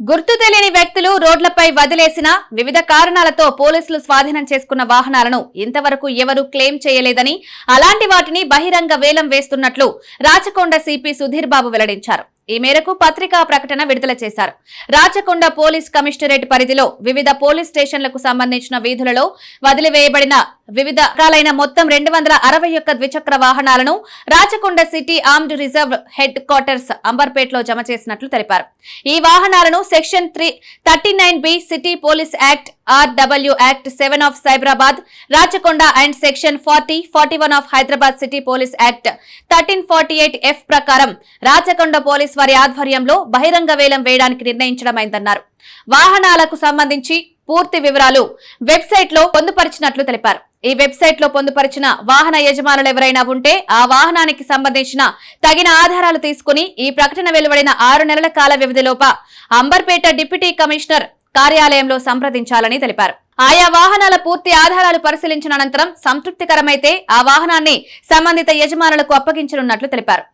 గుర్తు తెలియని వ్యక్తులు రోడ్లపై వదిలేసిన వివిధ కారణాలతో పోలీసులు స్వాధీనం చేసుకున్న వాహనాలను ఇంతవరకు ఎవరూ క్లెయిమ్ చేయలేదని, అలాంటి వాటిని బహిరంగ వేలం వేస్తున్నట్లు రాచకొండ సిపి సుధీర్ బాబు వెల్లడించారు. ఈ మేరకు పత్రికా ప్రకటన విడుదల చేశారు. రాచకొండ పోలీస్ కమిషనరేట్ పరిధిలో వివిధ పోలీస్ స్టేషన్లకు సంబంధించిన వీధులలో వదిలివేయబడిన వివిధ రకాలైన మొత్తం 261 ద్విచక్ర వాహనాలను Rachakonda city armed reserve headquarters అంబర్పేటలో జమ చేసినట్లు తెలిపారు. ఈ వాహనాలను section 39B city police act, RW act 7 of Cyberabad, Rachakonda and section 40-41 of Hyderabad city police act 1348F ప్రకారం రాచకొండ పోలీస్ వారి ఆధ్వర్యంలో బహిరంగ వేలం వేయడానికి నిర్ణయించడమైందన్నారు. వాహనాలకు సంబంధించి పూర్తి వివరాలు వెబ్సైట్ లో పొందుపరిచినట్లు తెలిపారు. ఈ వెబ్సైట్ లో పొందుపరిచిన వాహన యజమానులు ఎవరైనా ఉంటే ఆ వాహనానికి సంబంధించిన తగిన ఆధారాలు తీసుకుని ఈ ప్రకటన వెలువడిన 6 నెలల కాల వ్యవధిలోప అంబర్పేట డిప్యూటీ కమిషనర్ కార్యాలయంలో సంప్రదించాలని తెలిపారు. ఆయా వాహనాల పూర్తి ఆధారాలు పరిశీలించిన అనంతరం సంతృప్తికరమైతే ఆ వాహనాన్ని సంబంధిత యజమానులకు అప్పగించనున్నట్లు తెలిపారు.